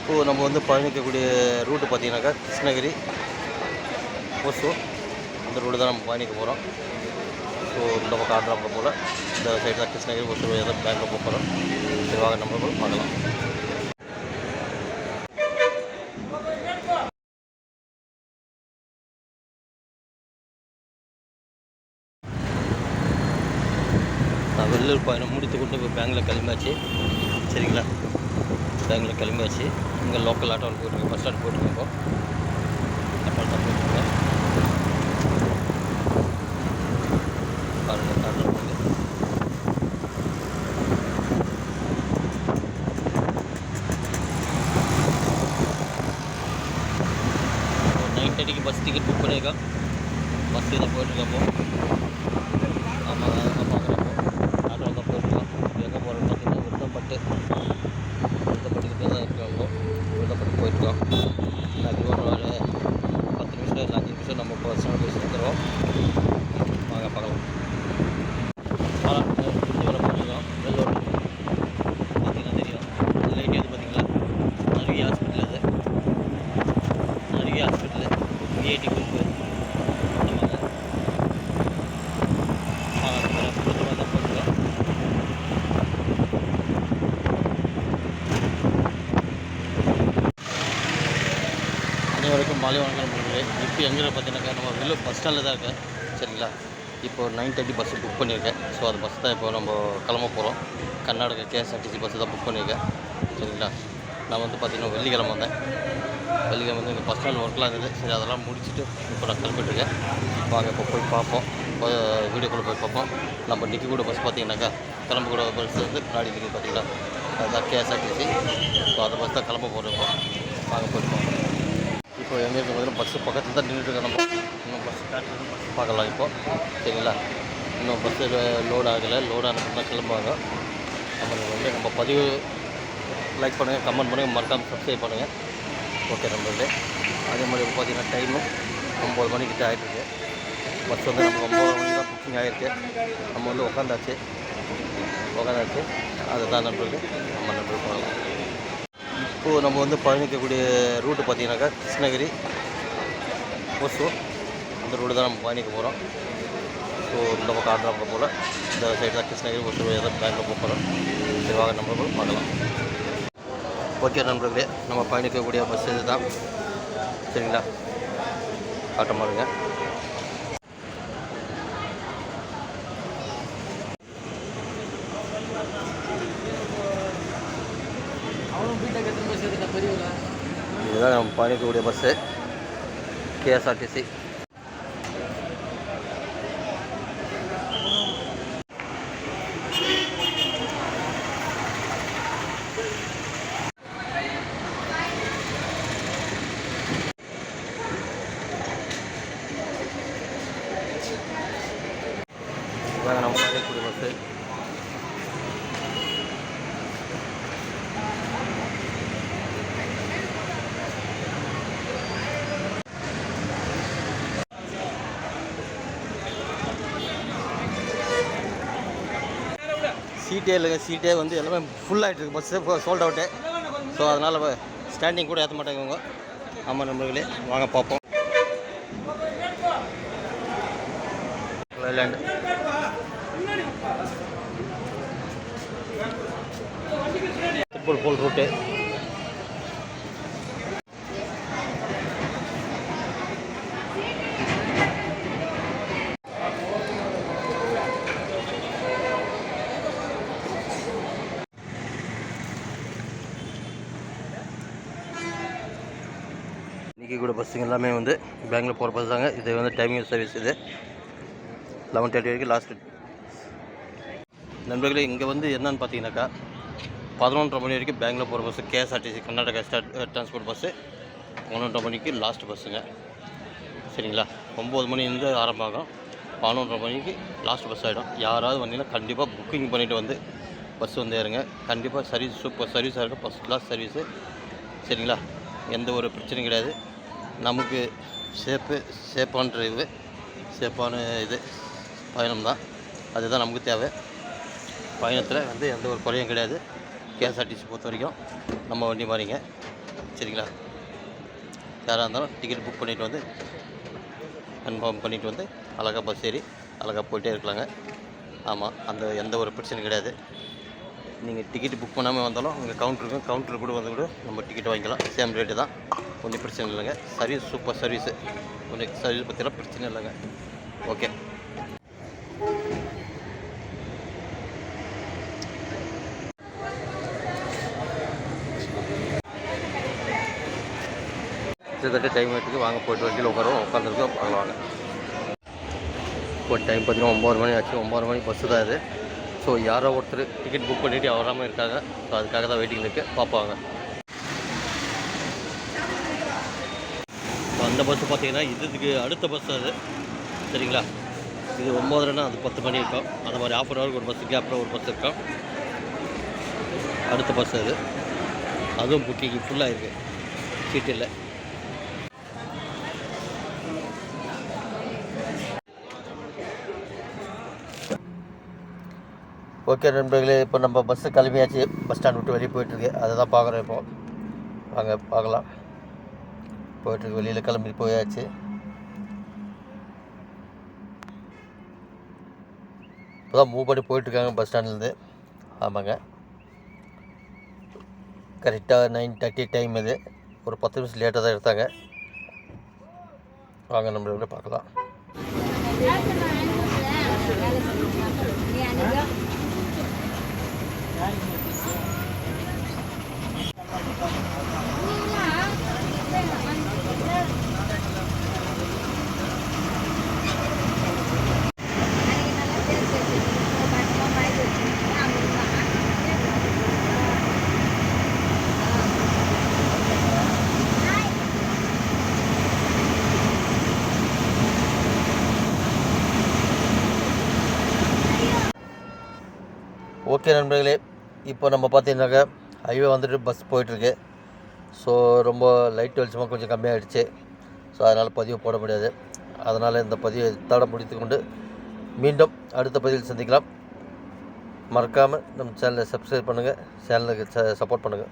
இப்போது நம்ம வந்து பயணிக்கக்கூடிய ரூட்டு பார்த்திங்கனாக்கா கிருஷ்ணகிரி ஓசூர் அந்த ரூட்டு தான் நம்ம பயணிக்க போகிறோம். ஸோ இந்த பக்கம் ஆந்திரா பக்கம் போல் இந்த சைடு தான் கிருஷ்ணகிரி ஓசூர் ஏதாவது பேங்கில் போக போகிறோம். சரி வாங்க நம்ம கூட பார்க்கலாம். நான் வெள்ளூர் பயணம் முடித்து கொண்டு இப்போ பேங்கில் கிளம்பியாச்சு. சரிங்களா, பேங்கில் கிளம்பியாச்சு. இங்கே லோக்கல் ஆட்டோவில் போயிட்டுருக்கேன், பஸ் ஸ்டாண்ட் போயிட்டுருக்கேன். இப்போ ஆட்டோவில் தான் போயிட்டுருக்கேன். பாருங்கள் ஆட்டோ போகுது. 9:30 பஸ் டிக்கெட் புக் பண்ணியிருக்கேன். பஸ்ஸு தான் போயிட்டுருக்கப்போ. ஆமாங்க, அதான் பார்க்குறப்போ ஆட்டோவில் தான் போயிட்டுருக்கோம். எங்கே போகிறோன்னு பார்த்தீங்கன்னா விருத்தப்பட்டுக்கிட்டே தான் இருக்காங்க. விருத்தப்பட்டு போயிட்டுருக்கோம். அதிகமாக ஒரு 10 நிமிஷம் இல்லை 5 நிமிஷம் நம்ம பஸ் ஸ்டாண்ட் போய் சேர்த்துருவோம். வாங்க பார்க்கலாம். திருச்சிவரம் போயிட்டுருக்கோம். வெள்ளூர் பார்த்தீங்கன்னா தெரியும். லைட் எது பார்த்தீங்களா, அருகே ஹாஸ்பிட்டல். அது அருகே ஹாஸ்பிட்டலு விஐடி குரூப்பு. அனைவருக்கும் மாலை வணக்கம் நண்பர்களே. இப்போ எங்கே பார்த்தீங்கன்னாக்கா நம்ம வெள்ளூர் பஸ் ஸ்டாண்டில் தான் இருக்கேன். சரிங்களா, இப்போ 9:30 பஸ்ஸு புக் பண்ணியிருக்கேன். ஸோ அது பஸ் தான் இப்போ நம்ம கிளம்ப போகிறோம். கர்நாடகா கேஎஸ்ஆர்டிசி பஸ்ஸு தான் புக் பண்ணியிருக்கேன். சரிங்களா, நான் வந்து பார்த்திங்கன்னா வெள்ளிக்கிழமை வந்தேன். வெள்ளிக்கிழமை வந்து இங்கே பஸ் ஸ்டாண்ட் ஒர்க்லாம் இருந்தது. சரி அதெல்லாம் முடிச்சுட்டு இப்போ நான் கிளம்பிட்டுருக்கேன். வாங்க இப்போ போய் பார்ப்போம். வீடியோக்குள்ளே போய் பார்ப்போம். நம்ம நிற்க கூட பஸ் பார்த்திங்கனாக்கா கிளம்பக்கூட பஸ் வந்து பின்னாடி நிற்கிது பார்த்தீங்களா, அதுதான் கேஎஸ்ஆர்டிசி. ஸோ அந்த பஸ் தான் கிளம்ப போகிறோம். இப்போ வாங்க போயிருக்கோம். இப்போ எங்கே இருக்க பார்த்தீங்கன்னா பஸ்ஸு பக்கத்தில் தான் நின்றுட்டுருக்கோம். நம்ம இன்னும் பஸ் ஸ்டாண்ட் பஸ் பார்க்கலாம். இப்போது சரிங்களா, இன்னும் பஸ்ஸு லோட் ஆகலை. லோட் ஆனது தான் கிளம்புவாங்க. நம்ம பதிவு லைக் பண்ணுங்கள், கமெண்ட் பண்ணுங்கள், மறக்காமல் சப்ஸ்கிரைப் பண்ணுங்கள். ஓகே நண்பர்களே. அதே மாதிரி பார்த்திங்கன்னா டைமு 9 மணிக்கிட்ட ஆகிட்டுருக்கு. பஸ் வந்து நம்ம 9 மணிக்கு தான் புக்கிங் ஆகிருக்கு. நம்ம வந்து உட்காந்தாச்சு. அதுதான் நண்பர்களே, நம்ம நண்பர்கள் போகலாம். இப்போது நம்ம வந்து பயணிக்கக்கூடிய ரூட்டு பார்த்திங்கனாக்கா கிருஷ்ணகிரி ஓசூர் அந்த ரூட்டு தான் நம்ம பயணிக்க போகிறோம். ஸோ இந்த பக்கம் ஆந்திரா பக்கம் போல் இந்த சைடு தான் கிருஷ்ணகிரி ஓசூர் ஏதாவது பேங்கில் போக போகிறோம். சரி வாங்க நம்ம கூட பார்க்கலாம். ஓகே நண்பர்களே, நம்ம பயணிக்கக்கூடிய பஸ் இது தான். சரிங்களா, காட்ட மாறுங்க. இதுதான் நம்ம பயணிக்கக்கூடிய பஸ்ஸு கேஎஸ்ஆர்டிசி. இதுதான் நம்ம பயணிக்கக்கூடிய பஸ்ஸு. சீட்டே இல்லைங்க. சீட்டே வந்து எல்லாமே ஃபுல் ஆகிட்டு இருக்குது. பஸ்ஸு இப்போ சோல்ட் அவுட்டு. ஸோ அதனால் ஸ்டாண்டிங் கூட ஏற்ற மாட்டாங்க இவங்க. ஆமாம் நண்பர்களே, வாங்க பார்ப்போம். Land full route. இன்றைக்கி கூட பஸ்ஸுங்க எல்லாமே வந்து பேங்கில் போகிற பஸ் தாங்க. இது வந்து டைமிங் சர்வீஸ். இது 11:30 வரைக்கும் லாஸ்ட்டு. நண்பர்களே, இங்கே வந்து என்னென்னு பார்த்தீங்கன்னாக்கா 11:30 மணி வரைக்கும் பேங்கில் போகிற bus KSRTC Karnataka transport bus 11:30 மணிக்கு லாஸ்ட் பஸ்ஸுங்க. சரிங்களா, 9 மணிலேருந்து ஆரம்பம் ஆகும். 11:30 மணிக்கு லாஸ்ட் பஸ் ஆகிடும். யாராவது வந்தீங்கன்னா கண்டிப்பாக புக்கிங் பண்ணிவிட்டு வந்து பஸ் வந்து ஏறுங்க. கண்டிப்பாக சர்வீஸ் சூப்பர் சர்வீஸாக இருக்கும். First class service. சரிங்களா, எந்த ஒரு பிரச்சனையும் கிடையாது. நமக்கு சேஃபான இது பயணம் தான். அதுதான் நமக்கு தேவை. பயணத்தில் வந்து எந்த ஒரு குறையும் கிடையாது. கேஎஸ்ஆர்டிசி பொறுத்த வரைக்கும் நம்ம வண்டி மாதிரிங்க. சரிங்களா. யாராக இருந்தாலும் டிக்கெட் புக் பண்ணிவிட்டு வந்து கன்ஃபார்ம் பண்ணிவிட்டு வந்து அழகாக பஸ் ஏறி அழகாக போயிட்டே இருக்கலாங்க. ஆமாம், அந்த எந்த ஒரு பிரச்சனையும் கிடையாது. நீங்கள் டிக்கெட் புக் பண்ணாமல் வந்தாலும் அங்கே கவுண்டர் கூட வந்து கூட நம்ம டிக்கெட் வாங்கிக்கலாம். சேம் ரேட்டு தான், ஒன்றும் பிரச்சனை இல்லைங்க. சர்வீஸ் சூப்பர் சர்வீஸு, ஒன்றும் சர்வீஸ் பற்றிலாம் பிரச்சனை இல்லைங்க. ஓகே, கிட்டத்தட்ட டைம் எடுத்துக்கு வாங்க போய்ட்டு வண்டியில் உட்காந்துருக்கோம் வாங்க. இப்போ டைம் பார்த்தீங்கன்னா 9 மணி ஆச்சு. 9 மணி பஸ்ஸு தான் இது. ஸோ யாரோ ஒருத்தர் டிக்கெட் புக் பண்ணிவிட்டு வராமல் இருக்காங்க. ஸோ அதுக்காக தான் வெயிட்டிங்கில் இருக்குது, பார்ப்பாங்க. ஸோ அந்த பஸ்ஸு பார்த்தீங்கன்னா இதுக்கு அடுத்த பஸ் அது, சரிங்களா. இது 9:30னா அது 10 மணி இருக்கும். அந்த மாதிரி ½ ஹவருக்கு ஒரு பஸ்ஸு கேப்பில் ஒரு பஸ் இருக்கும். அடுத்த பஸ் அது, அதுவும் புக்கிங் ஃபுல்லாக இருக்குது, சீட் இல்லை. ஓகே நண்பர்களே, இப்போ நம்ம பஸ்ஸு கிளம்பியாச்சு. பஸ் ஸ்டாண்ட் விட்டு வெளியே போயிட்டுருக்கு, அதை தான் பார்க்குறோம். இப்போ வாங்க பார்க்கலாம். போயிட்டுருக்கு, வெளியில் கிளம்பி போயாச்சு. இப்போ தான் மூவ் பண்ணி போயிட்டுருக்காங்க பஸ் ஸ்டாண்ட்லேருந்து. ஆமாங்க, கரெக்டாக 9:30 டைம் இது. ஒரு 10 நிமிஷம் லேட்டாக தான் எடுத்தாங்க. வாங்க நண்பர்களே பார்க்கலாம். ஓகே நண்பர்களே, இப்போ நம்ம பார்த்தீங்கன்னாக்கா ஹைவே வந்துட்டு பஸ் போயிட்டுருக்கு. ஸோ ரொம்ப லைட் வெளிச்சமாக கொஞ்சம் கம்மியாகிடுச்சு. ஸோ அதனால் பதிவு போட முடியாது. அதனால் இந்த பதிவை தட முடித்து கொண்டு மீண்டும் அடுத்த பதிவில் சந்திக்கலாம். மறக்காமல் நம்ம சேனலை சப்ஸ்கிரைப் பண்ணுங்கள், சேனலுக்கு சப்போர்ட் பண்ணுங்கள்.